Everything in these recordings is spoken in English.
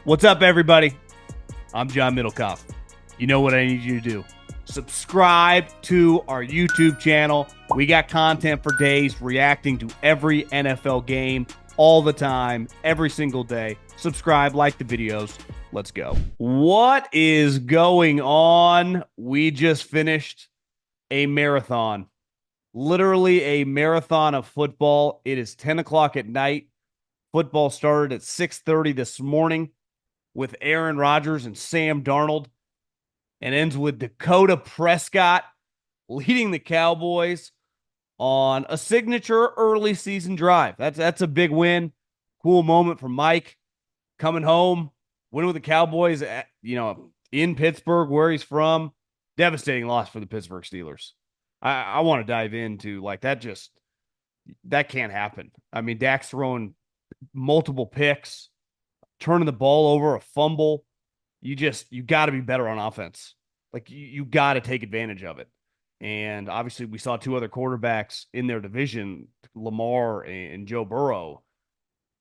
What's up, everybody? I'm John Middlekauff. You know what I need you to do. Subscribe to our YouTube channel. We got content for days reacting to every NFL game all the time, every single day. Subscribe, like the videos. Let's go. What is going on? We just finished a marathon. Literally a marathon of football. It is 10 o'clock at night. Football started at 6:30 this morning with Aaron Rodgers and Sam Darnold, and ends with Dak Prescott leading the Cowboys on a signature early season drive. That's a big win. Cool moment for Mike coming home, winning with the Cowboys at, in Pittsburgh, where he's from. Devastating loss for the Pittsburgh Steelers. I want to dive into that can't happen. I mean, Dak's throwing multiple picks, turning the ball over, a fumble. You got to be better on offense. Like, you got to take advantage of it. And obviously we saw two other quarterbacks in their division, Lamar and Joe Burrow.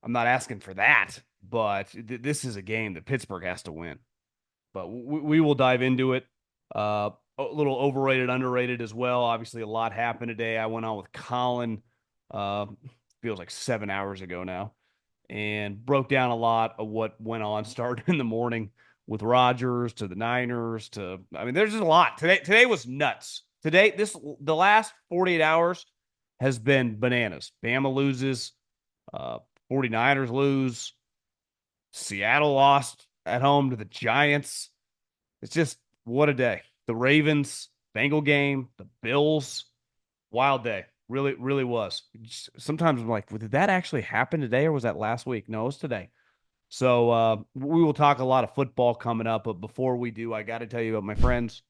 I'm not asking for that, but this is a game that Pittsburgh has to win. But we will dive into it. A little overrated, underrated as well. Obviously a lot happened today. I went on with Colin, feels like 7 hours ago now, and broke down a lot of what went on starting in the morning with Rodgers to the Niners there's just a lot. Today was nuts. The last 48 hours has been bananas. Bama loses, 49ers lose, Seattle lost at home to the Giants. It's just, what a day. The Ravens, Bengal game, the Bills, wild day. Really, really was. Sometimes I'm like, did that actually happen today or was that last week? No, it was today. So we will talk a lot of football coming up. But before we do, I got to tell you about my friends,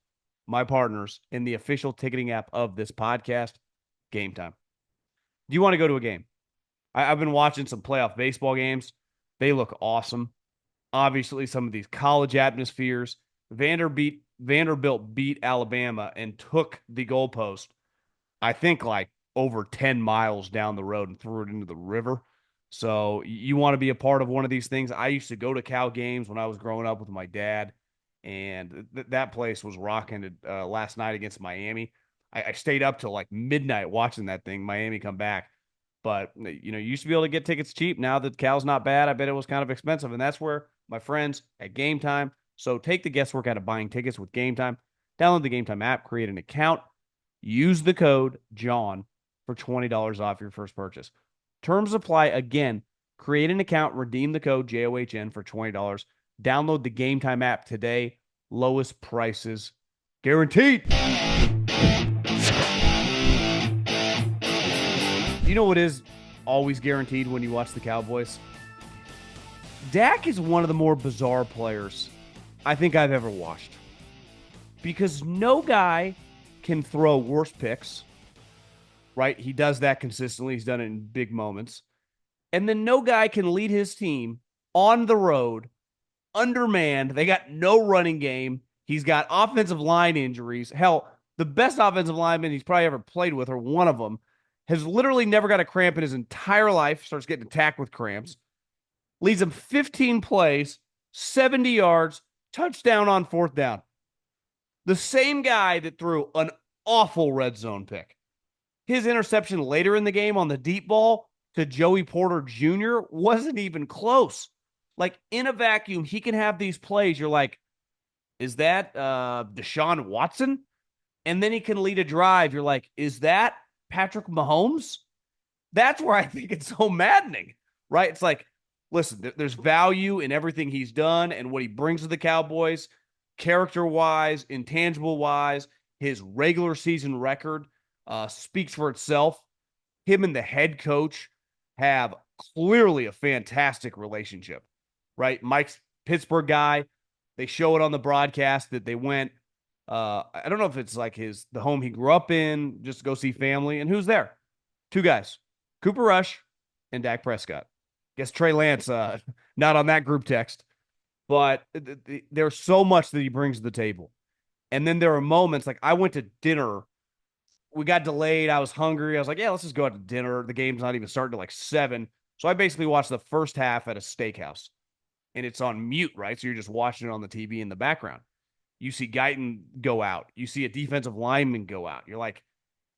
my partners in the official ticketing app of this podcast, Game Time. Do you want to go to a game? I've been watching some playoff baseball games. They look awesome. Obviously, some of these college atmospheres. Vanderbilt beat Alabama and took the goalpost, I think, like over 10 miles down the road and threw it into the river. So you want to be a part of one of these things. I used to go to Cal games when I was growing up with my dad, and that place was rocking last night against Miami. I stayed up till like midnight watching that thing, Miami come back. But, you used to be able to get tickets cheap. Now that Cal's not bad, I bet it was kind of expensive. And that's where my friends at Game Time. So take the guesswork out of buying tickets with Game Time. Download the Game Time app, create an account, use the code JOHN for $20 off your first purchase. Terms apply. Again, create an account, redeem the code JOHN for $20. Download the Game Time app today. Lowest prices guaranteed. You know what is always guaranteed when you watch the Cowboys? Dak is one of the more bizarre players I think I've ever watched. Because no guy can throw worse picks, right? He does that consistently. He's done it in big moments. And then no guy can lead his team on the road, undermanned. They got no running game. He's got offensive line injuries. Hell, the best offensive lineman he's probably ever played with, or one of them, has literally never got a cramp in his entire life, starts getting attacked with cramps, leads him 15 plays, 70 yards, touchdown on fourth down. The same guy that threw an awful red zone pick. His interception later in the game on the deep ball to Joey Porter Jr. wasn't even close. Like, in a vacuum, he can have these plays. You're like, is that Deshaun Watson? And then he can lead a drive. You're like, is that Patrick Mahomes? That's where I think it's so maddening, right? It's like, listen, there's value in everything he's done and what he brings to the Cowboys, character-wise, intangible-wise. His regular season record speaks for itself. Him and the head coach have clearly a fantastic relationship, right? Mike's Pittsburgh guy. They show it on the broadcast that they went, I don't know if it's like the home he grew up in, just to go see family. And who's there? Two guys, Cooper Rush and Dak Prescott. Guess Trey Lance, not on that group text. But there's so much that he brings to the table. And then there are moments, like I went to dinner. We got delayed. I was hungry. I was like, yeah, let's just go out to dinner. The game's not even starting till like 7. So I basically watched the first half at a steakhouse. and it's on mute, right? So you're just watching it on the TV in the background. You see Guyton go out. You see a defensive lineman go out. You're like,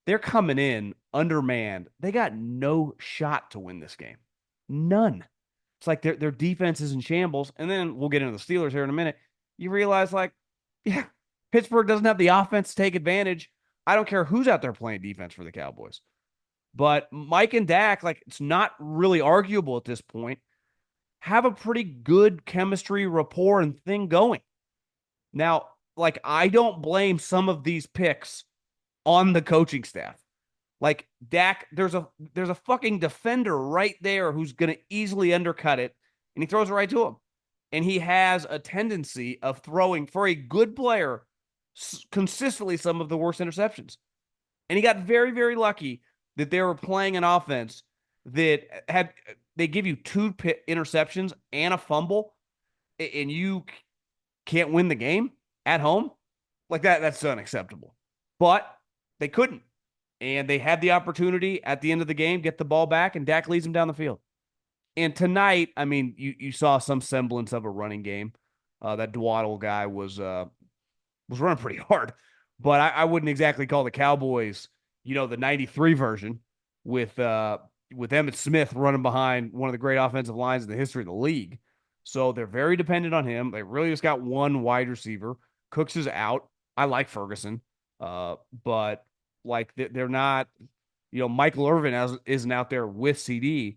they're coming in undermanned. They got no shot to win this game. None. It's like their defense is in shambles. And then we'll get into the Steelers here in a minute. You realize, like, yeah, Pittsburgh doesn't have the offense to take advantage. I don't care who's out there playing defense for the Cowboys. But Mike and Dak, like, it's not really arguable at this point, have a pretty good chemistry, rapport, and thing going. Now, like, I don't blame some of these picks on the coaching staff. Like Dak, there's a fucking defender right there who's going to easily undercut it, and he throws it right to him. And he has a tendency of throwing for a good player consistently some of the worst interceptions. And he got very, very lucky that they were playing an offense that had they give you two interceptions and a fumble, and you can't win the game at home. Like that, that's unacceptable. But they couldn't. And they had the opportunity at the end of the game, get the ball back, and Dak leads them down the field. And tonight, I mean, you saw some semblance of a running game. That Dwaddle guy was running pretty hard, but I wouldn't exactly call the Cowboys, the '93 version with Emmitt Smith running behind one of the great offensive lines in the history of the league. So they're very dependent on him. They really just got one wide receiver. Cooks is out. I like Ferguson, but like they're not. Michael Irvin isn't out there with CD,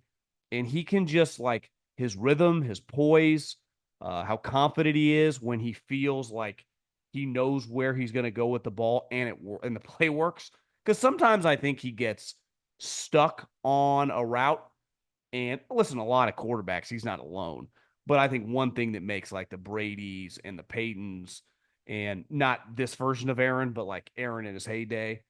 and he can just like his rhythm, his poise, how confident he is when he feels like he knows where he's going to go with the ball, and the play works. Because sometimes I think he gets stuck on a route. And listen, a lot of quarterbacks, he's not alone. But I think one thing that makes like the Bradys and the Paytons, and not this version of Aaron, but like Aaron in his heyday,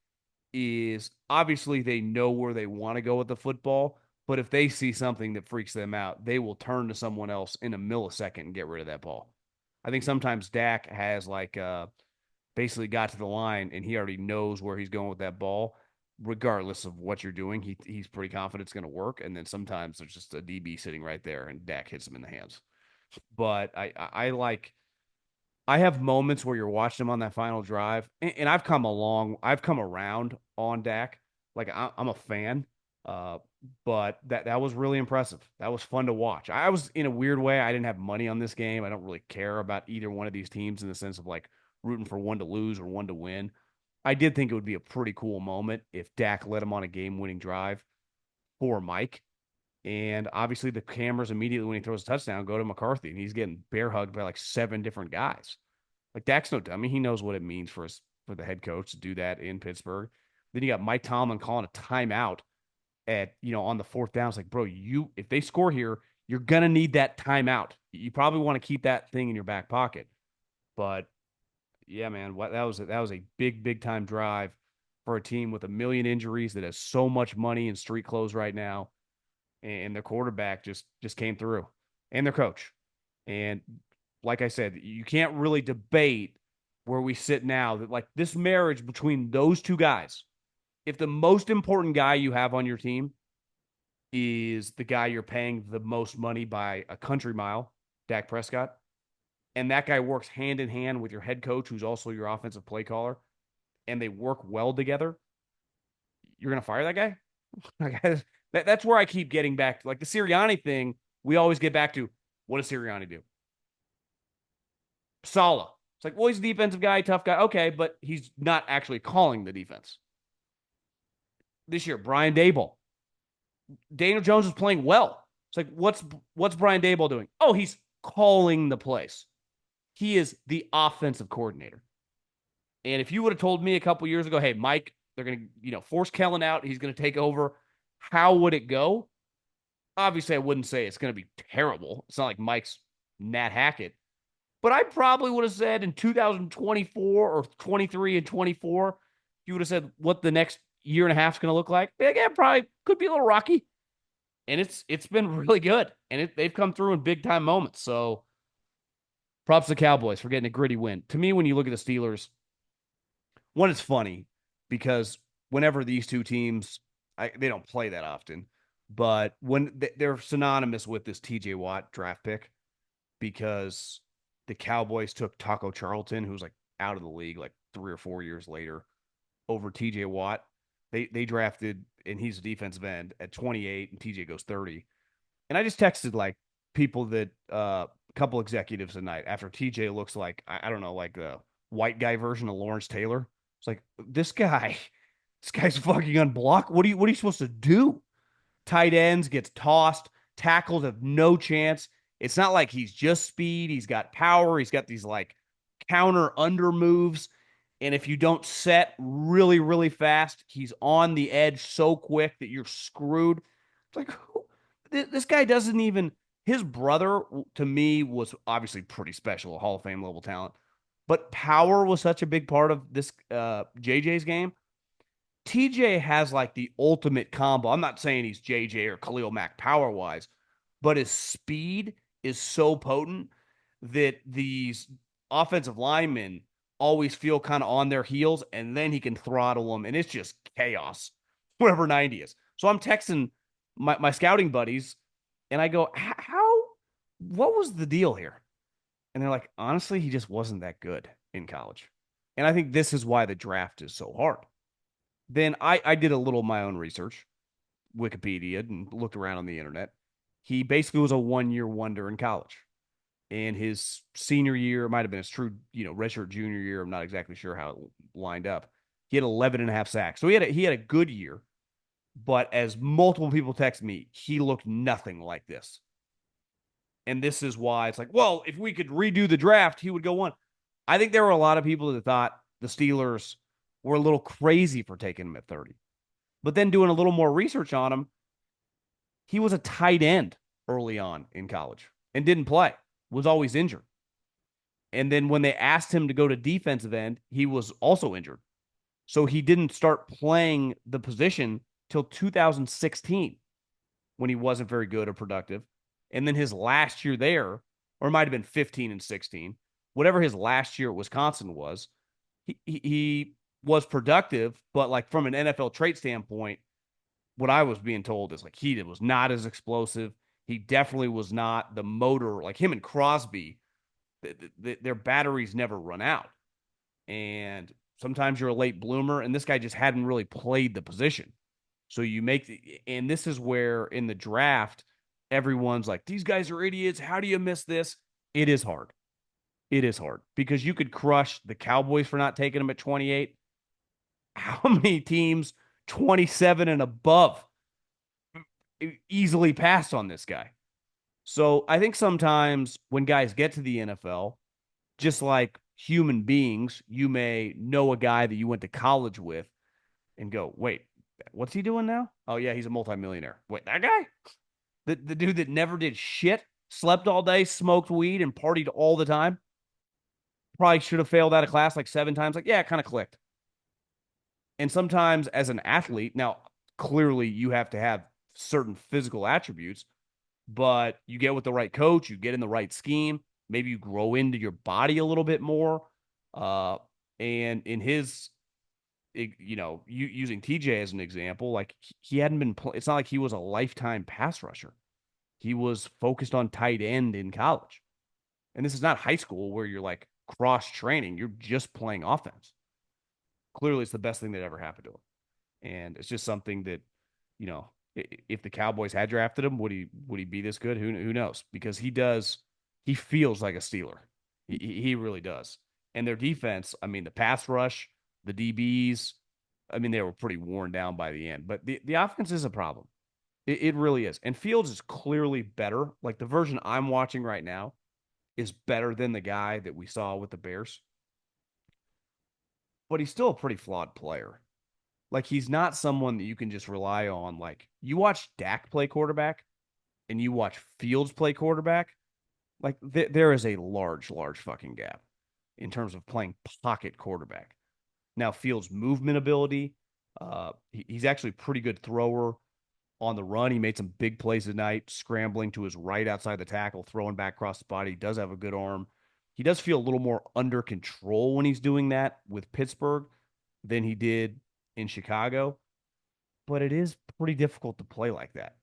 is obviously they know where they want to go with the football. But if they see something that freaks them out, they will turn to someone else in a millisecond and get rid of that ball. I think sometimes Dak has like basically got to the line and he already knows where he's going with that ball, regardless of what you're doing. He's pretty confident it's going to work. And then sometimes there's just a DB sitting right there and Dak hits him in the hands. But I have moments where you're watching him on that final drive, and I've come around on Dak. Like I'm a fan, but that was really impressive. That was fun to watch. I was in a weird way. I didn't have money on this game. I don't really care about either one of these teams in the sense of like rooting for one to lose or one to win. I did think it would be a pretty cool moment if Dak led him on a game-winning drive for Mike. And obviously, the cameras immediately when he throws a touchdown go to McCarthy, and he's getting bear hugged by like 7 different guys. Like Dak's no dummy; he knows what it means for the head coach to do that in Pittsburgh. Then you got Mike Tomlin calling a timeout at on the 4th down. It's like, bro, if they score here, you're gonna need that timeout. You probably want to keep that thing in your back pocket. But yeah, man, that was a big time drive for a team with a million injuries that has so much money in street clothes right now, and their quarterback just came through, and their coach. And like I said, you can't really debate where we sit now that like this marriage between those two guys, if the most important guy you have on your team is the guy you're paying the most money by a country mile, Dak Prescott, and that guy works hand in hand with your head coach, who's also your offensive play caller, and they work well together, you're going to fire that guy? That's where I keep getting back to. Like the Sirianni thing, we always get back to, what does Sirianni do? Saleh. It's like, well, he's a defensive guy, tough guy. Okay, but he's not actually calling the defense. This year, Brian Daboll. Daniel Jones is playing well. It's like, what's Brian Daboll doing? Oh, he's calling the plays. He is the offensive coordinator. And if you would have told me a couple years ago, hey, Mike, they're going to, force Kellen out, he's going to take over, how would it go? Obviously, I wouldn't say it's going to be terrible. It's not like Mike's Nat Hackett. But I probably would have said in 2024 or 23 and 24, you would have said what the next year and a half is going to look like. Again, probably could be a little rocky. And it's been really good. And they've come through in big time moments. So props to the Cowboys for getting a gritty win. To me, when you look at the Steelers, one, it's funny because whenever these two teams, they don't play that often, but when they're synonymous with this TJ Watt draft pick. because the Cowboys took Taco Charlton, who's like out of the league like 3 or 4 years later, over TJ Watt. They drafted, and he's a defensive end at 28, and TJ goes 30. And I just texted like people that a couple executives tonight after TJ looks like I don't know, like a white guy version of Lawrence Taylor. It's like this guy's fucking unblocked. What are you supposed to do? Tight ends gets tossed, tackles have no chance. It's not like he's just speed. He's got power. He's got these like counter under moves. And if you don't set really, really fast, he's on the edge so quick that you're screwed. It's like, this guy doesn't even, his brother to me was obviously pretty special, a Hall of Fame level talent. But power was such a big part of this JJ's game. TJ has like the ultimate combo. I'm not saying he's JJ or Khalil Mack power wise, but his speed is so potent that these offensive linemen always feel kind of on their heels, and then he can throttle them, and it's just chaos wherever 90 is. So I'm texting my scouting buddies, and I go, what was the deal here? And they're like, honestly, he just wasn't that good in college. And I think this is why the draft is so hard. Then I did a little of my own research, Wikipedia, and looked around on the internet. He basically was a 1 year wonder in college. And his senior year, it might have been his true, redshirt junior year. I'm not exactly sure how it lined up. He had 11 and a half sacks. So he had a good year. But as multiple people text me, he looked nothing like this. And this is why it's like, well, if we could redo the draft, he would go one. I think there were a lot of people that thought the Steelers were a little crazy for taking him at 30. But then doing a little more research on him, he was a tight end early on in college and didn't play, was always injured. And then when they asked him to go to defensive end, he was also injured. So he didn't start playing the position till 2016 when he wasn't very good or productive. And then his last year there, or it might have been 15 and 16, whatever his last year at Wisconsin was, he was productive, but like from an NFL trait standpoint, what I was being told is like he was not as explosive. He definitely was not the motor like him and Crosby. Their batteries never run out, and sometimes you're a late bloomer. And this guy just hadn't really played the position, so you make and this is where in the draft everyone's like, these guys are idiots. How do you miss this? It is hard. It is hard because you could crush the Cowboys for not taking him at 28. How many teams 27 and above easily passed on this guy? So I think sometimes when guys get to the NFL, just like human beings, you may know a guy that you went to college with and go, wait, what's he doing now? Oh, yeah, he's a multimillionaire. Wait, that guy? The dude that never did shit, slept all day, smoked weed, and partied all the time? Probably should have failed out of class like 7 times. Like, yeah, it kind of clicked. And sometimes as an athlete, now clearly you have to have certain physical attributes, but you get with the right coach, you get in the right scheme, maybe you grow into your body a little bit more. Uh, and in his, using TJ as an example, like he hadn't been, it's not like he was a lifetime pass rusher. He was focused on tight end in college. And this is not high school where you're like cross training, you're just playing offense. Clearly, it's the best thing that ever happened to him. And it's just something that, if the Cowboys had drafted him, would he be this good? Who knows? Because he feels like a Steeler. He really does. And their defense, I mean, the pass rush, the DBs, I mean, they were pretty worn down by the end. But the offense is a problem. It really is. And Fields is clearly better. Like the version I'm watching right now is better than the guy that we saw with the Bears. But he's still a pretty flawed player. Like he's not someone that you can just rely on. Like you watch Dak play quarterback and you watch Fields play quarterback, like there is a large, large fucking gap in terms of playing pocket quarterback. Now Fields' movement ability, he's actually a pretty good thrower on the run. He made some big plays tonight, scrambling to his right outside the tackle, throwing back across the body. He does have a good arm. He does feel a little more under control when he's doing that with Pittsburgh than he did in Chicago. But it is pretty difficult to play like that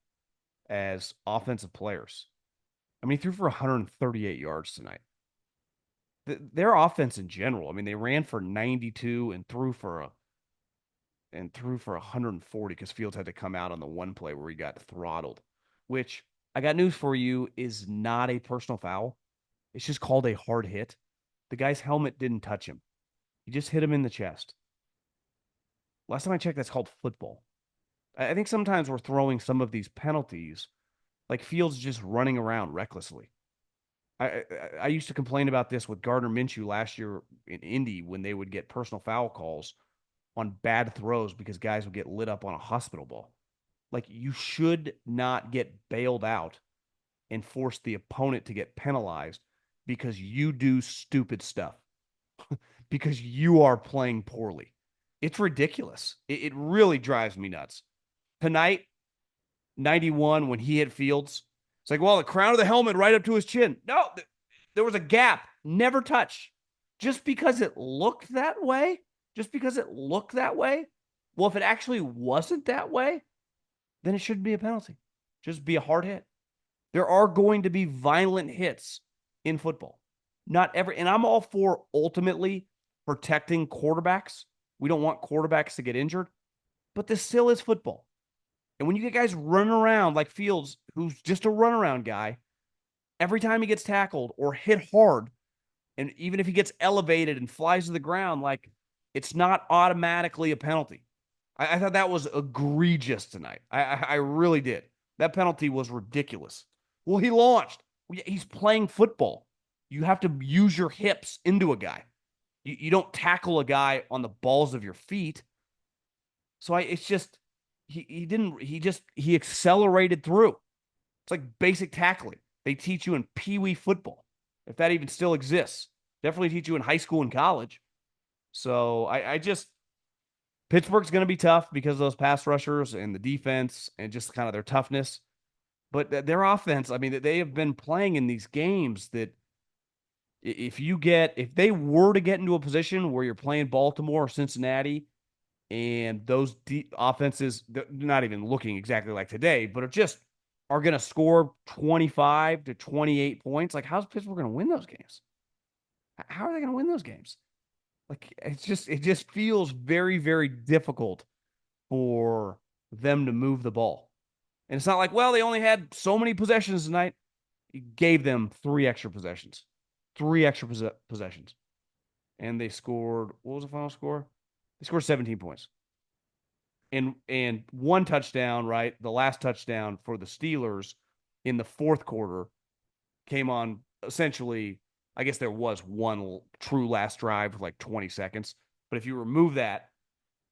as offensive players. I mean, he threw for 138 yards tonight. Their offense in general, I mean, they ran for 92 and threw for 140 because Fields had to come out on the one play where he got throttled, which I got news for you is not a personal foul. It's just called a hard hit. The guy's helmet didn't touch him. He just hit him in the chest. Last time I checked, that's called football. I think sometimes we're throwing some of these penalties like Fields just running around recklessly. I used to complain about this with Gardner Minshew last year in Indy when they would get personal foul calls on bad throws because guys would get lit up on a hospital ball. Like, you should not get bailed out and force the opponent to get penalized because you do stupid stuff, because you are playing poorly. It's ridiculous. It really drives me nuts. Tonight, 91, when he hit Fields, it's like, well, the crown of the helmet right up to his chin. No, there was a gap, never touched. Just because it looked that way, well, if it actually wasn't that way, then it shouldn't be a penalty. Just be a hard hit. There are going to be violent hits in football. And I'm all for ultimately protecting quarterbacks. We don't want quarterbacks to get injured, but this still is football. And when you get guys running around like Fields, who's just a runaround guy, every time he gets tackled or hit hard, and even if he gets elevated and flies to the ground, like, it's not automatically a penalty. I thought that was egregious tonight. I really did. That penalty was ridiculous. Well, he launched. He's playing football. You have to use your hips into a guy. You don't tackle a guy on the balls of your feet. So it's just he accelerated through. It's like basic tackling. They teach you in Pee-wee football, if that even still exists. Definitely teach you in high school and college. So Pittsburgh's going to be tough because of those pass rushers and the defense and just kind of their toughness. But their offense, I mean, they have been playing in these games that if they were to get into a position where you're playing Baltimore or Cincinnati and those offenses, they're not even looking exactly like today, but are going to score 25 to 28 points, like, how's Pittsburgh going to win those games? How are they going to win those games? Like, it just feels very, very difficult for them to move the ball. And it's not like, well, they only had so many possessions tonight. He gave them 3 extra possessions. And they scored, what was the final score? They scored 17 points. And 1 touchdown, right? The last touchdown for the Steelers in the fourth quarter came on essentially, I guess there was one true last drive with like 20 seconds. But if you remove that,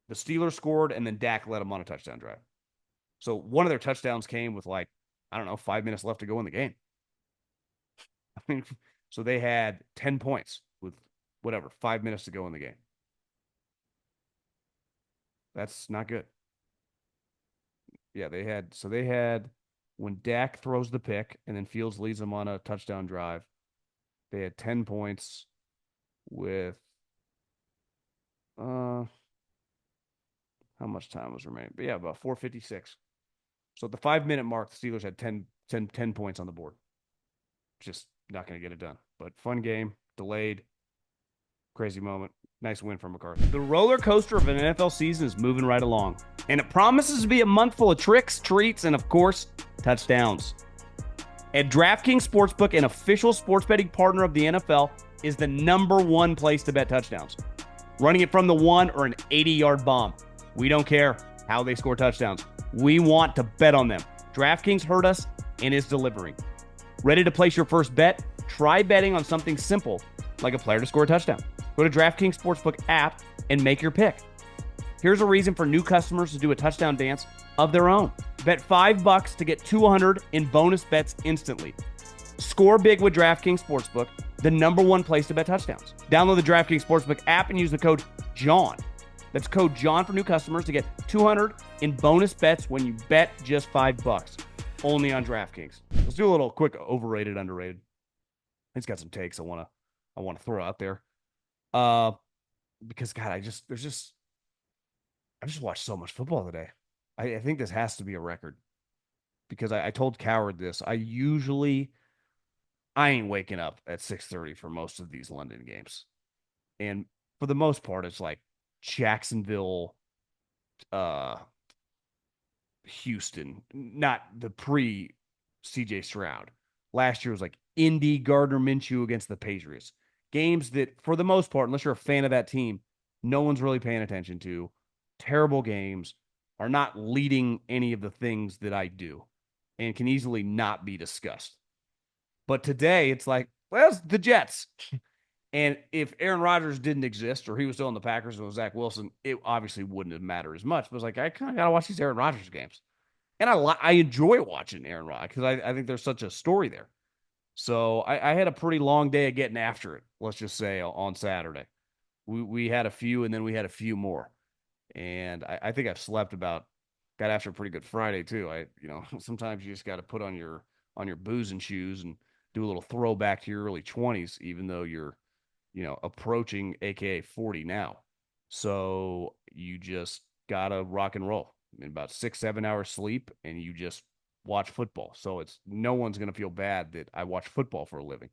the Steelers scored and then Dak led them on a touchdown drive. So one of their touchdowns came with 5 minutes left to go in the game. I mean, so they had 10 points with 5 minutes to go in the game. That's not good. Yeah, they had when Dak throws the pick and then Fields leads them on a touchdown drive, they had 10 points with how much time was remaining? But yeah, about 4:56. So at the 5-minute mark, the Steelers had 10 points on the board. Just not going to get it done. But fun game, delayed, crazy moment. Nice win from McCarthy. The roller coaster of an NFL season is moving right along, and it promises to be a month full of tricks, treats, and of course, touchdowns. At DraftKings Sportsbook, an official sports betting partner of the NFL, is the #1 place to bet touchdowns. Running it from the 1 or an 80-yard bomb. We don't care how they score touchdowns. We want to bet on them. DraftKings heard us and is delivering. Ready to place your first bet? Try betting on something simple, like a player to score a touchdown. Go to DraftKings Sportsbook app and make your pick. Here's a reason for new customers to do a touchdown dance of their own. Bet $5 to get $200 in bonus bets instantly. Score big with DraftKings Sportsbook, the #1 place to bet touchdowns. Download the DraftKings Sportsbook app and use the code JOHN. That's code JOHN for new customers to get $200 in bonus bets when you bet just $5. Only on DraftKings. Let's do a little quick overrated, underrated. He's got some takes I want to throw out there. Because God, I just watched so much football today. I think this has to be a record because I told Coward this. I usually I ain't waking up at 6:30 for most of these London games. And for the most part, it's like Jacksonville, uh, Houston, not the pre CJ Stroud. Last year was like Indy, Gardner Minshew against the Patriots. Games that, for the most part, unless you're a fan of that team, no one's really paying attention to. Terrible games are not leading any of the things that I do and can easily not be discussed. But today, it's like, well, it's the Jets. And if Aaron Rodgers didn't exist or he was still in the Packers and it was Zach Wilson, it obviously wouldn't have mattered as much. But it's like, I kind of got to watch these Aaron Rodgers games. And I enjoy watching Aaron Rodgers because I think there's such a story there. So I had a pretty long day of getting after it, let's just say, on Saturday. We had a few and then we had a few more. And I think I've slept about, got after a pretty good Friday too. Sometimes you just got to put on your booze and shoes and do a little throwback to your early 20s, even though you're, approaching AKA 40 now. So you just gotta rock and roll. In about 6-7 hours sleep, and you just watch football. So it's no one's gonna feel bad that I watch football for a living.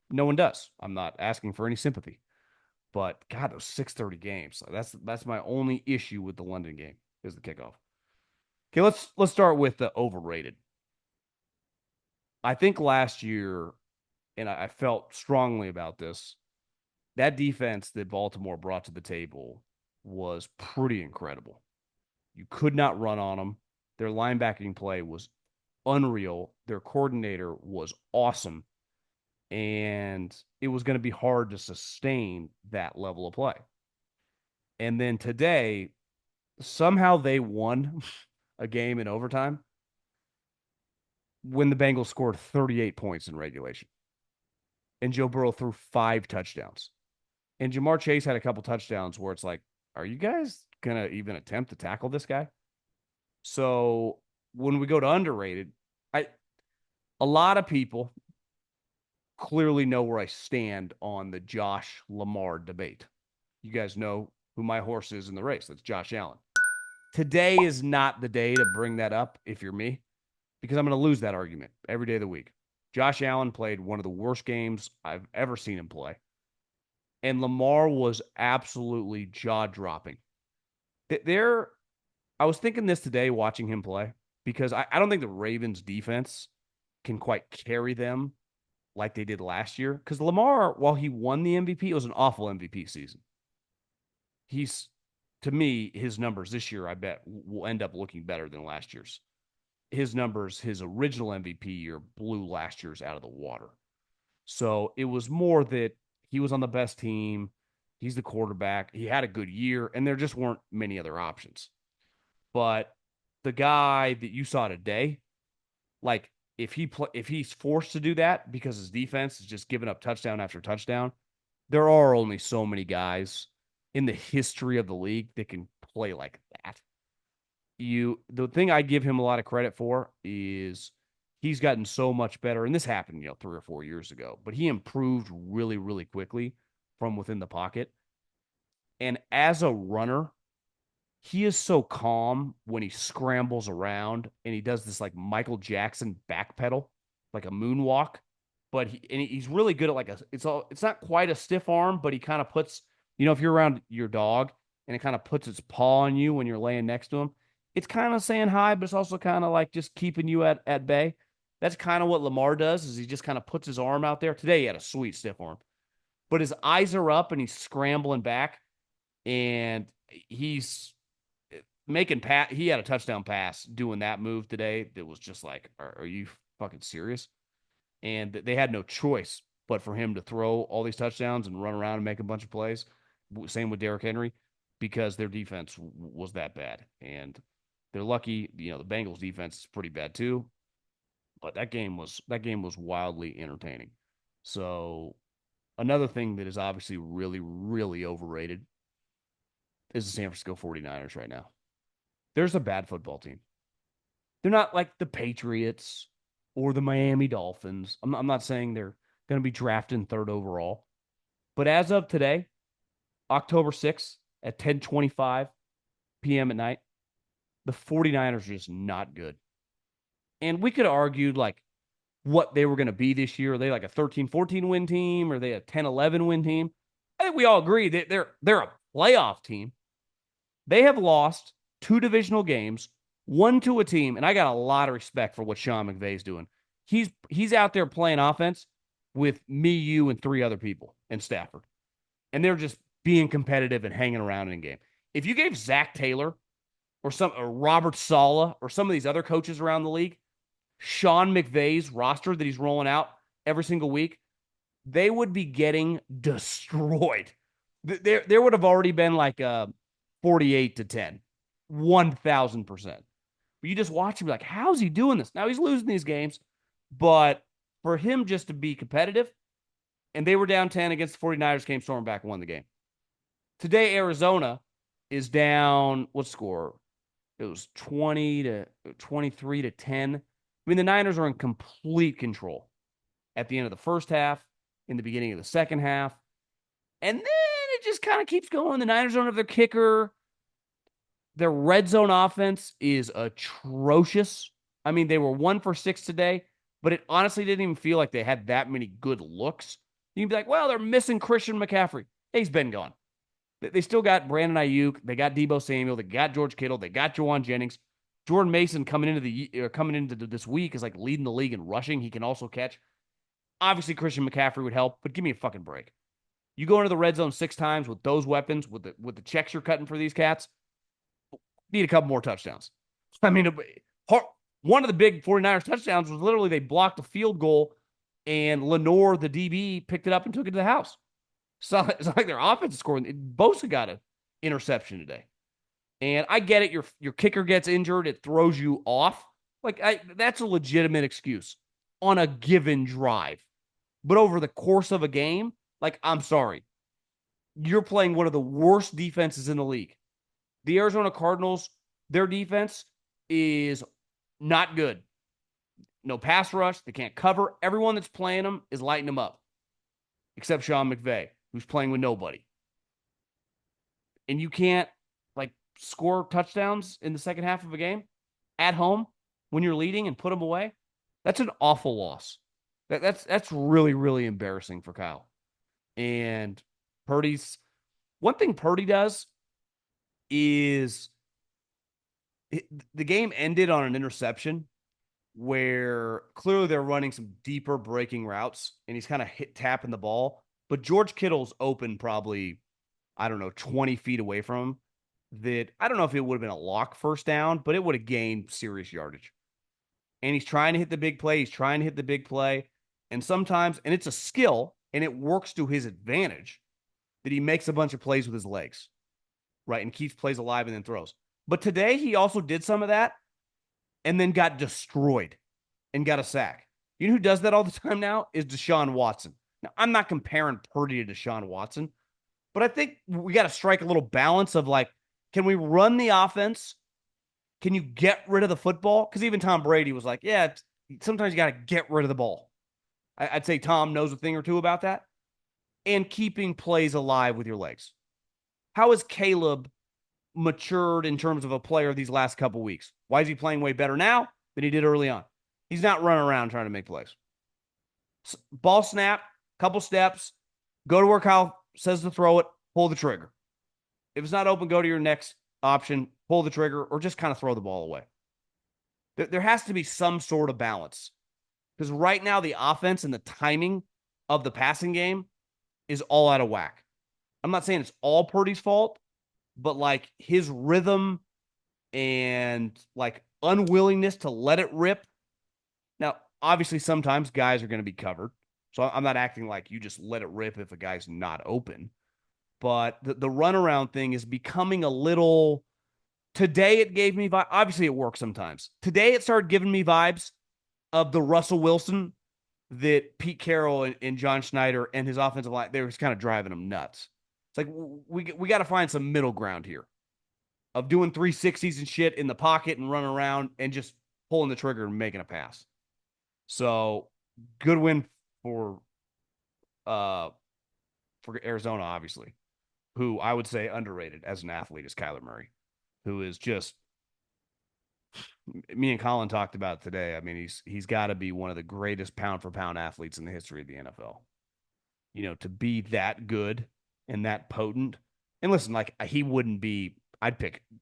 No one does. I'm not asking for any sympathy. But God, those 6:30 games. That's my only issue with the London game is the kickoff. Okay, let's start with the overrated. I think last year, and I felt strongly about this, that defense that Baltimore brought to the table was pretty incredible. You could not run on them. Their linebacking play was unreal. Their coordinator was awesome. And it was going to be hard to sustain that level of play. And then today, somehow they won a game in overtime when the Bengals scored 38 points in regulation. And Joe Burrow threw 5 touchdowns. And Jamar Chase had a couple touchdowns where it's like, are you guys going to even attempt to tackle this guy? So when we go to underrated, a lot of people clearly know where I stand on the Josh Lamar debate. You guys know who my horse is in the race. That's Josh Allen. Today is not the day to bring that up if you're me, because I'm going to lose that argument every day of the week. Josh Allen played one of the worst games I've ever seen him play. And Lamar was absolutely jaw-dropping. I was thinking this today watching him play, because I don't think the Ravens defense can quite carry them like they did last year. Because Lamar, while he won the MVP, it was an awful MVP season. To me, his numbers this year, I bet, will end up looking better than last year's. His numbers, his original MVP year, blew last year's out of the water. So it was more that he was on the best team. He's the quarterback. He had a good year, and there just weren't many other options. But the guy that you saw today, like if he's forced to do that because his defense is just giving up touchdown after touchdown, there are only so many guys in the history of the league that can play like that. The thing I give him a lot of credit for is he's gotten so much better, and this happened 3 or 4 years ago, but he improved really, really quickly from within the pocket. And as a runner, he is so calm when he scrambles around and he does this like Michael Jackson backpedal, like a moonwalk. But he's really good at it's not quite a stiff arm, but he kind of puts, if you're around your dog and it kind of puts its paw on you when you're laying next to him, it's kind of saying hi, but it's also kind of like just keeping you at bay. That's kind of what Lamar does, is he just kind of puts his arm out there. Today he had a sweet stiff arm, but his eyes are up and he's scrambling back, and he's making he had a touchdown pass doing that move today that was just like, are you fucking serious? And they had no choice but for him to throw all these touchdowns and run around and make a bunch of plays. Same with Derrick Henry, because their defense was that bad. And they're lucky, the Bengals defense is pretty bad too. But that game was wildly entertaining. So another thing that is obviously really, really overrated is the San Francisco 49ers right now. There's a bad football team. They're not like the Patriots or the Miami Dolphins. I'm not saying they're going to be drafted 3rd overall. But as of today, October 6th at 10:25 p.m. at night, the 49ers are just not good. And we could have argued, like, what they were going to be this year. Are they like a 13-14 win team? Or are they a 10-11 win team? I think we all agree that they're a playoff team. They have lost 2 divisional games, one to a team, and I got a lot of respect for what Sean McVay's doing. He's out there playing offense with me, you, and 3 other people in Stafford, and they're just being competitive and hanging around in a game. If you gave Zach Taylor or Robert Saleh or some of these other coaches around the league Sean McVay's roster that he's rolling out every single week, they would be getting destroyed. There would have already been like a 48-10, 1,000%. But you just watch him like, how's he doing this? Now he's losing these games, but for him just to be competitive, and they were down 10 against the 49ers, came storming back and won the game. Today, Arizona is down, what score? It was 23-10. I mean, the Niners are in complete control at the end of the first half, in the beginning of the second half. And then it just kind of keeps going. The Niners don't have their kicker. Their red zone offense is atrocious. I mean, they were 1 for 6 today, but it honestly didn't even feel like they had that many good looks. You'd be like, well, they're missing Christian McCaffrey. He's been gone. They still got Brandon Ayuk. They got Deebo Samuel. They got George Kittle. They got Juwan Jennings. Jordan Mason coming into this week is like leading the league in rushing. He can also catch. Obviously, Christian McCaffrey would help, but give me a fucking break. You go into the red zone 6 times with those weapons, with the checks you're cutting for these cats, need a couple more touchdowns. I mean, one of the big 49ers touchdowns was literally they blocked a field goal and Lenore, the DB, picked it up and took it to the house. So it's like their offense is scoring. Bosa got an interception today. And I get it. Your kicker gets injured. It throws you off. That's a legitimate excuse on a given drive. But over the course of a game, I'm sorry. You're playing one of the worst defenses in the league. The Arizona Cardinals, their defense is not good. No pass rush. They can't cover. Everyone that's playing them is lighting them up, except Sean McVay, who's playing with nobody. And you can't score touchdowns in the second half of a game at home when you're leading and put them away. That's an awful loss. That's really, really embarrassing for Kyle. And one thing Purdy does is the game ended on an interception where clearly they're running some deeper breaking routes and he's kind of tapping the ball. But George Kittle's open probably, 20 feet away from him. That I don't know if it would have been a lock first down, but it would have gained serious yardage. And he's trying to hit the big play. And sometimes, and it's a skill, and it works to his advantage that he makes a bunch of plays with his legs, right? And keeps plays alive and then throws. But today he also did some of that and then got destroyed and got a sack. You know who does that all the time now is Deshaun Watson. Now, I'm not comparing Purdy to Deshaun Watson, but I think we got to strike a little balance of can we run the offense? Can you get rid of the football? Because even Tom Brady was like, yeah, sometimes you got to get rid of the ball. I'd say Tom knows a thing or two about that. And keeping plays alive with your legs. How has Caleb matured in terms of a player these last couple weeks? Why is he playing way better now than he did early on? He's not running around trying to make plays. Ball snap, couple steps, go to where Kyle says to throw it, pull the trigger. If it's not open, go to your next option, pull the trigger, or just kind of throw the ball away. There has to be some sort of balance. Because right now, the offense and the timing of the passing game is all out of whack. I'm not saying it's all Purdy's fault, but his rhythm and unwillingness to let it rip. Now, obviously, sometimes guys are going to be covered. So I'm not acting like you just let it rip if a guy's not open. But the runaround thing is becoming a little. Today it gave me vibes. Obviously, it works sometimes. Today it started giving me vibes of the Russell Wilson that Pete Carroll and John Schneider and his offensive line, they were kind of driving them nuts. It's like we got to find some middle ground here of doing 360s and shit in the pocket and running around and just pulling the trigger and making a pass. So good win for Arizona, obviously. Who I would say underrated as an athlete is Kyler Murray, who is just Me and Colin talked about it today. I mean, he's got to be one of the greatest pound for pound athletes in the history of the NFL. To be that good and that potent. And listen, like he wouldn't be.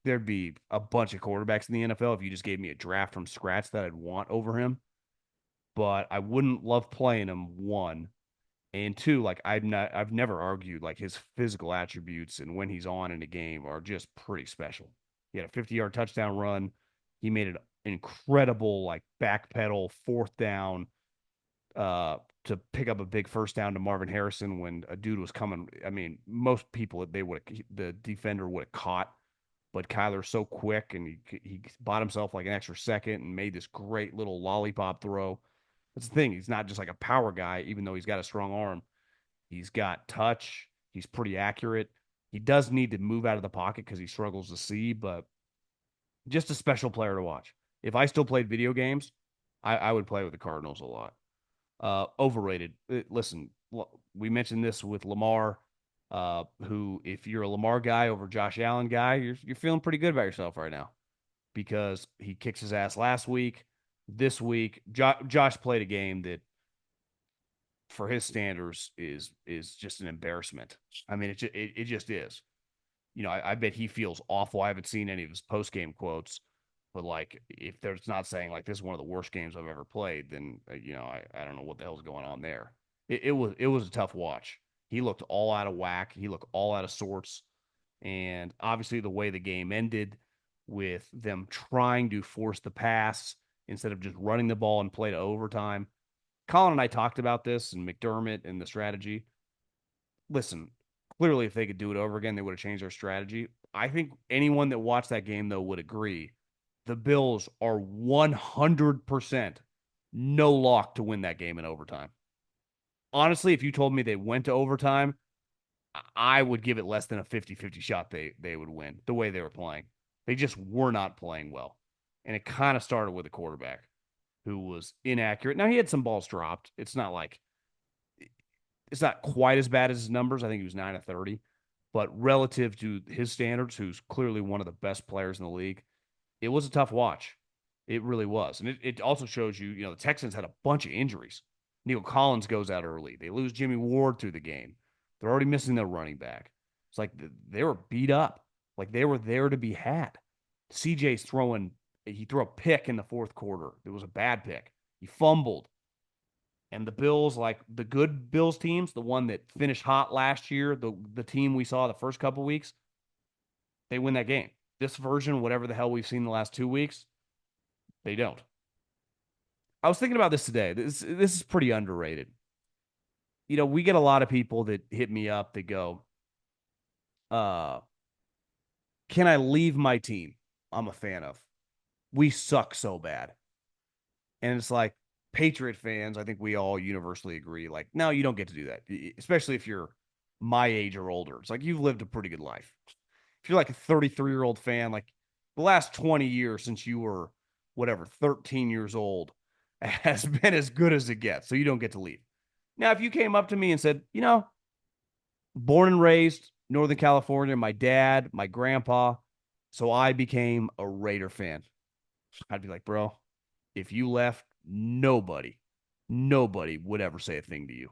There'd be a bunch of quarterbacks in the NFL if you just gave me a draft from scratch that I'd want over him. But I wouldn't love playing him. One and two, like I've never argued like his physical attributes and when he's on in a game are just pretty special. He had a 50-yard touchdown run. He made an incredible like backpedal fourth down to pick up a big first down to Marvin Harrison when a dude was coming. I mean, most people the defender would have caught, but Kyler's so quick and he bought himself like an extra second and made this great little lollipop throw. That's the thing. He's not just like a power guy, even though he's got a strong arm. He's got touch. He's pretty accurate. He does need to move out of the pocket because he struggles to see, but just a special player to watch. If I still played video games, I would play with the Cardinals a lot. Overrated. Listen, we mentioned this with Lamar, who, if you're a Lamar guy over Josh Allen guy, you're feeling pretty good about yourself right now because he kicks his ass last week. This week, Josh played a game that, for his standards, is just an embarrassment. I mean, it just is. I bet he feels awful. I haven't seen any of his post game quotes, but like, if there's not saying like this is one of the worst games I've ever played, then I don't know what the hell's going on there. It was a tough watch. He looked all out of whack. He looked all out of sorts, and obviously the way the game ended, with them trying to force the pass instead of just running the ball and play to overtime. Colin and I talked about this and McDermott and the strategy. Listen, clearly, if they could do it over again, they would have changed their strategy. I think anyone that watched that game, though, would agree the Bills are 100% no lock to win that game in overtime. Honestly, if you told me they went to overtime, I would give it less than a 50-50 shot they would win the way they were playing. They just were not playing well. And it kind of started with a quarterback who was inaccurate. Now, he had some balls dropped. It's not quite as bad as his numbers. I think he was 9 of 30. But relative to his standards, who's clearly one of the best players in the league, it was a tough watch. It really was. And it also shows you, the Texans had a bunch of injuries. Neil Collins goes out early. They lose Jimmy Ward through the game. They're already missing their running back. It's like they were beat up. Like they were there to be had. CJ's he threw a pick in the fourth quarter. It was a bad pick. He fumbled. And the Bills, like the good Bills teams, the one that finished hot last year, the team we saw the first couple weeks, they win that game. This version, whatever the hell we've seen the last 2 weeks, they don't. I was thinking about this today. This is pretty underrated. We get a lot of people that hit me up that go, can I leave my team I'm a fan of? We suck so bad. And it's like, Patriot fans, I think we all universally agree, like, no, you don't get to do that, especially if you're my age or older. It's like you've lived a pretty good life. If you're like a 33-year-old fan, like the last 20 years since you were, whatever, 13 years old has been as good as it gets. So you don't get to leave. Now, if you came up to me and said, born and raised Northern California, my dad, my grandpa, so I became a Raider fan, I'd be like, bro, if you left, nobody would ever say a thing to you.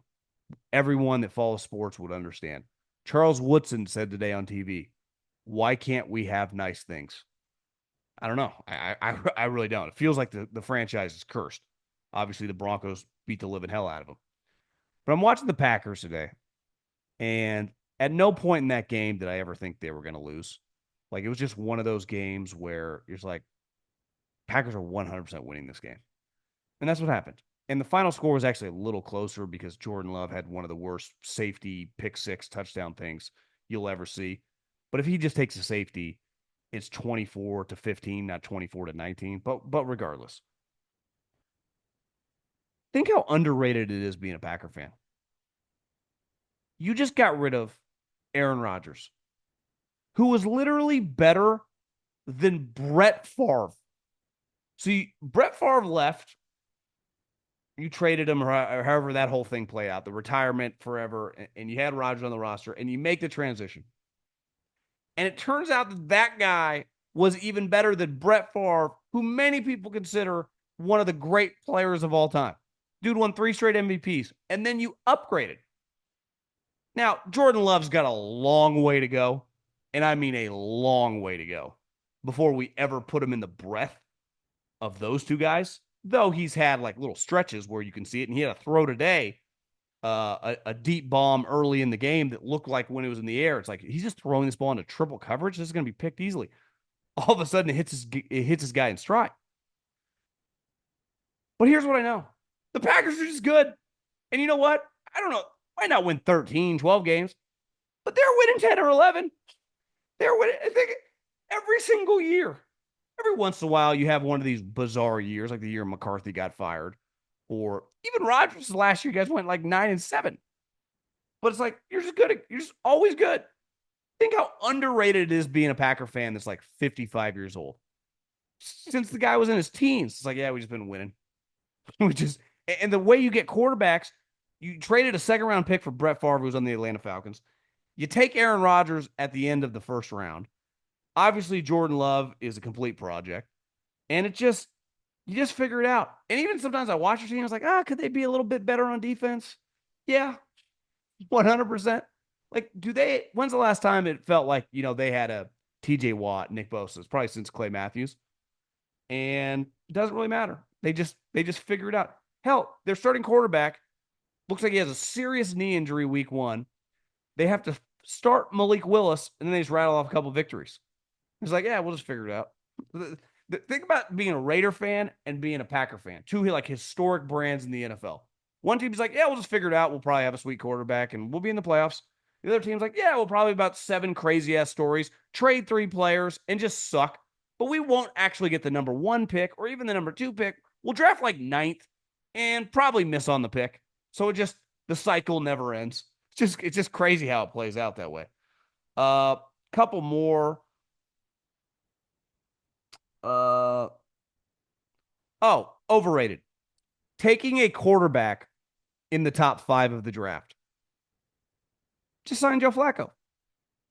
Everyone that follows sports would understand. Charles Woodson said today on TV, why can't we have nice things? I don't know. I really don't. It feels like the franchise is cursed. Obviously, the Broncos beat the living hell out of them. But I'm watching the Packers today, and at no point in that game did I ever think they were going to lose. Like, it was just one of those games where it's like, Packers are 100% winning this game. And that's what happened. And the final score was actually a little closer because Jordan Love had one of the worst safety pick six touchdown things you'll ever see. But if he just takes a safety, it's 24-15, not 24-19. But regardless, think how underrated it is being a Packer fan. You just got rid of Aaron Rodgers, who was literally better than Brett Favre. So Brett Favre left. You traded him, or however that whole thing played out, the retirement forever, and you had Rodgers on the roster, and you make the transition. And it turns out that guy was even better than Brett Favre, who many people consider one of the great players of all time. Dude won 3 straight MVPs, and then you upgraded. Now, Jordan Love's got a long way to go, and I mean a long way to go, before we ever put him in the breath of those two guys, though he's had like little stretches where you can see it, and he had a throw today, a deep bomb early in the game that looked like when it was in the air. It's like he's just throwing this ball into triple coverage. This is going to be picked easily. All of a sudden, it hits his guy in stride. But here's what I know. The Packers are just good. And you know what? I don't know. Might not win 13, 12 games, but they're winning 10 or 11. They're winning, I think, every single year. Every once in a while, you have one of these bizarre years, like the year McCarthy got fired, or even Rodgers last year. You guys went like 9-7. But it's like, you're just good. You're just always good. Think how underrated it is being a Packer fan that's like 55 years old. Since the guy was in his teens, it's like, yeah, we've just been winning. And the way you get quarterbacks, you traded a second-round pick for Brett Favre, who was on the Atlanta Falcons. You take Aaron Rodgers at the end of the first round. Obviously, Jordan Love is a complete project. And you just figure it out. And even sometimes I watch your team, I was like, could they be a little bit better on defense? Yeah, 100%. Like, when's the last time it felt like, they had a TJ Watt, Nick Bosa? It's probably since Clay Matthews. And it doesn't really matter. They just figure it out. Hell, their starting quarterback looks like he has a serious knee injury week 1. They have to start Malik Willis, and then they just rattle off a couple victories. It's like, yeah, we'll just figure it out. Think about being a Raider fan and being a Packer fan. Two like historic brands in the NFL. One team's like, yeah, we'll just figure it out. We'll probably have a sweet quarterback, and we'll be in the playoffs. The other team's like, yeah, we'll probably about 7 crazy-ass stories, trade 3 players, and just suck. But we won't actually get the number 1 pick or even the number 2 pick. We'll draft like 9th and probably miss on the pick. So the cycle never ends. It's just crazy how it plays out that way. Couple more. Overrated. Taking a quarterback in the top 5 of the draft. Just sign Joe Flacco.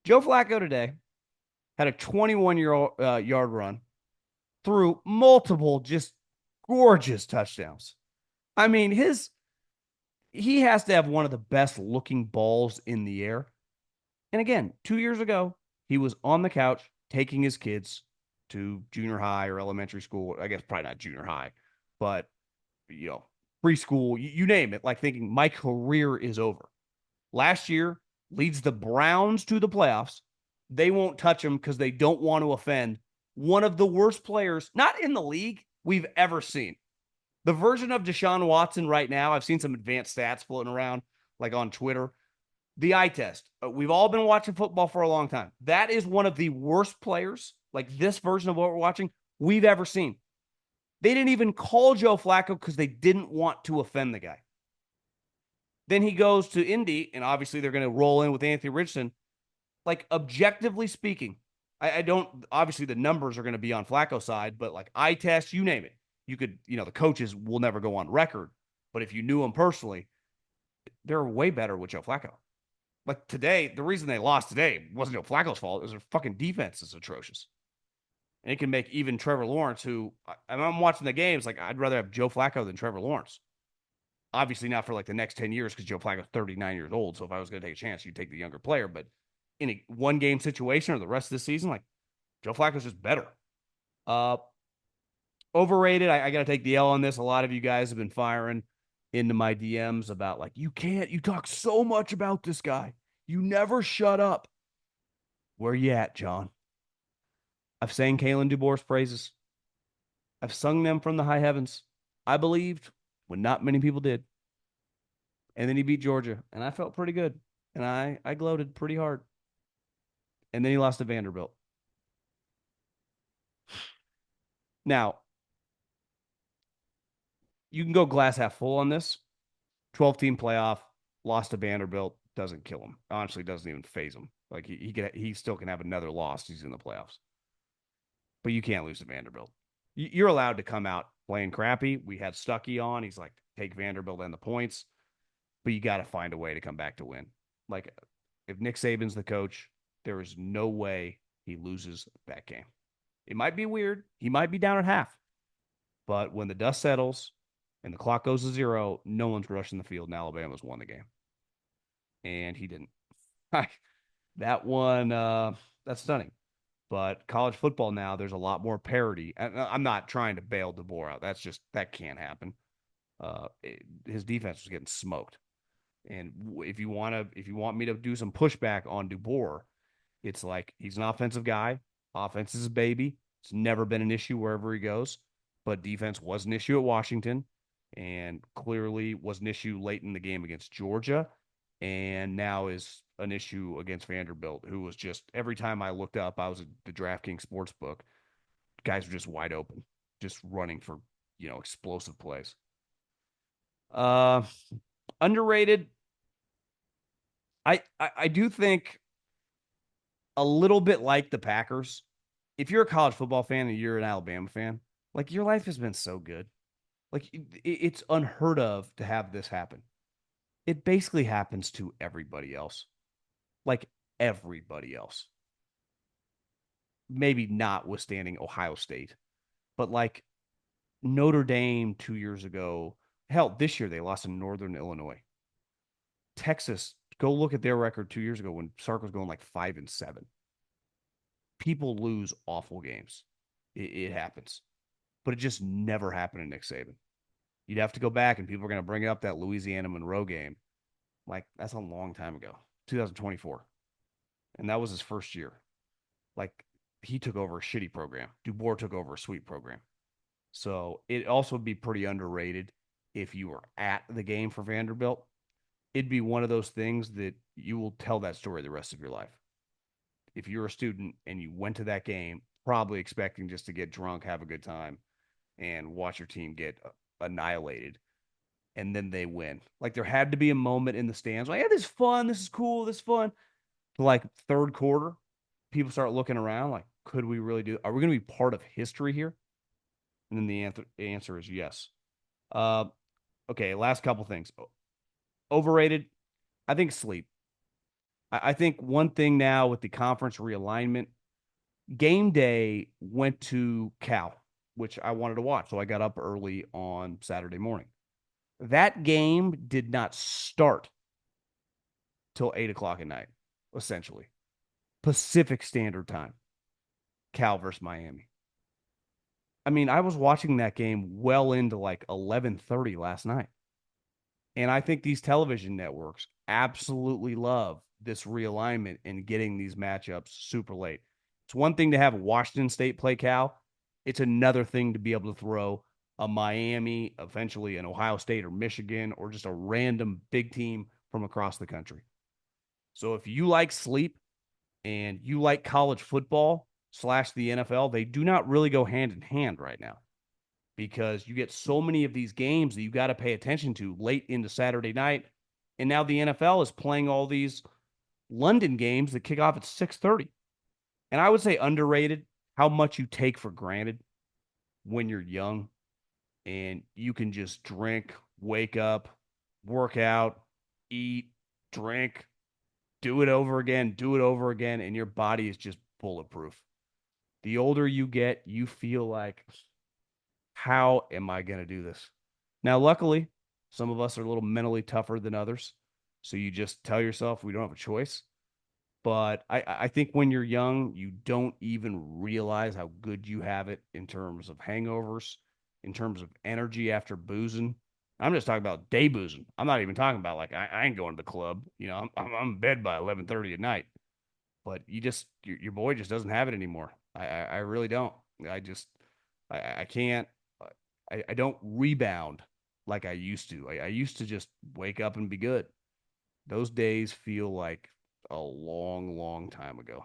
Joe Flacco today had a 21-yard run through multiple just gorgeous touchdowns. I mean, he has to have one of the best looking balls in the air. And again, 2 years ago, he was on the couch taking his kids to junior high or elementary school. I guess probably not junior high, but preschool, you name it, like thinking my career is over. Last year, leads the Browns to the playoffs. They won't touch him because they don't want to offend one of the worst players, not in the league, we've ever seen. The version of Deshaun Watson right now, I've seen some advanced stats floating around, like on Twitter. The eye test. We've all been watching football for a long time. That is one of the worst players, like this version of what we're watching, we've ever seen. They didn't even call Joe Flacco because they didn't want to offend the guy. Then he goes to Indy, and obviously they're going to roll in with Anthony Richardson. Like, objectively speaking, I don't, obviously the numbers are going to be on Flacco's side, but like eye test, you name it. You could, the coaches will never go on record, but if you knew them personally, they're way better with Joe Flacco. Like today, the reason they lost today wasn't Joe Flacco's fault. It was their fucking defense is atrocious. And it can make even Trevor Lawrence, who, I'm watching the games, like I'd rather have Joe Flacco than Trevor Lawrence. Obviously not for like the next 10 years because Joe Flacco's 39 years old. So if I was going to take a chance, you'd take the younger player. But in a one-game situation or the rest of the season, like Joe Flacco's just better. Overrated. I got to take the L on this. A lot of you guys have been firing into my DMs about like, you talk so much about this guy. You never shut up. Where you at, John? I've sang Kalen DuBois' praises. I've sung them from the high heavens. I believed when not many people did. And then he beat Georgia, and I felt pretty good. And I gloated pretty hard. And then he lost to Vanderbilt. Now, you can go glass half full on this. 12-team playoff, lost to Vanderbilt, doesn't kill him. Honestly, doesn't even phase him. Like he still can have another loss. He's in the playoffs. But you can't lose to Vanderbilt. You're allowed to come out playing crappy. We had Stuckey on. He's like, take Vanderbilt and the points. But you got to find a way to come back to win. Like, if Nick Saban's the coach, there is no way he loses that game. It might be weird. He might be down at half. But when the dust settles and the clock goes to zero, no one's rushing the field, and Alabama's won the game. And he didn't. That one, that's stunning. But college football now, there's a lot more parity. I'm not trying to bail DeBoer out. That can't happen. His defense was getting smoked. And if you want me to do some pushback on DeBoer, it's like he's an offensive guy. Offense is a baby. It's never been an issue wherever he goes. But defense was an issue at Washington, and clearly was an issue late in the game against Georgia, and now is an issue against Vanderbilt, who was just every time I looked up, I was at the DraftKings Sportsbook, guys were just wide open, just running for explosive plays. Uh, Underrated. I do think a little bit like the Packers. If you're a college football fan and you're an Alabama fan, like your life has been so good. Like it's unheard of to have this happen. It basically happens to everybody else. Like everybody else. Maybe notwithstanding Ohio State, but like Notre Dame 2 years ago. Hell, this year they lost in Northern Illinois. Texas, go look at their record 2 years ago when Sark was going like 5-7. People lose awful games. It happens, but it just never happened to Nick Saban. You'd have to go back, and people are going to bring up that Louisiana Monroe game. Like that's a long time ago, 2024, and that was his first year. Like he took over a shitty program. DuBois took over a sweet program. So it also would be pretty underrated if you were at the game for Vanderbilt. It'd be one of those things that you will tell that story the rest of your life. If you're a student and you went to that game, probably expecting just to get drunk, have a good time, and watch your team get annihilated, and then they win. Like there had to be a moment in the stands like, yeah, this is fun, this is cool, this is fun. Like third quarter, people start looking around like, could we really do? Are we going to be part of history here? And then the answer is yes. Uh, okay, last couple things. Overrated. I think sleep. I think one thing now with the conference realignment, game day went to Cal, which I wanted to watch. So I got up early on Saturday morning. That game did not start till 8 o'clock at night, essentially. Pacific Standard Time, Cal versus Miami. I mean, I was watching that game well into like 11:30 last night. And I think these television networks absolutely love this realignment and getting these matchups super late. It's one thing to have Washington State play Cal. It's another thing to be able to throw a Miami, eventually an Ohio State or Michigan, or just a random big team from across the country. So if you like sleep and you like college football / the NFL, they do not really go hand in hand right now because you get so many of these games that you got to pay attention to late into Saturday night. And now the NFL is playing all these London games that kick off at 6:30. And I would say underrated how much you take for granted when you're young and you can just drink, wake up, work out, eat, drink, do it over again, and your body is just bulletproof. The older you get, you feel like, how am I going to do this? Now, luckily, some of us are a little mentally tougher than others. So you just tell yourself we don't have a choice. But I think when you're young, you don't even realize how good you have it in terms of hangovers, in terms of energy after boozing. I'm just talking about day boozing. I'm not even talking about like I ain't going to the club. I'm in bed by 11:30 at night. But your boy just doesn't have it anymore. I really don't. I can't. I don't rebound like I used to. I used to just wake up and be good. Those days feel like a long, long time ago.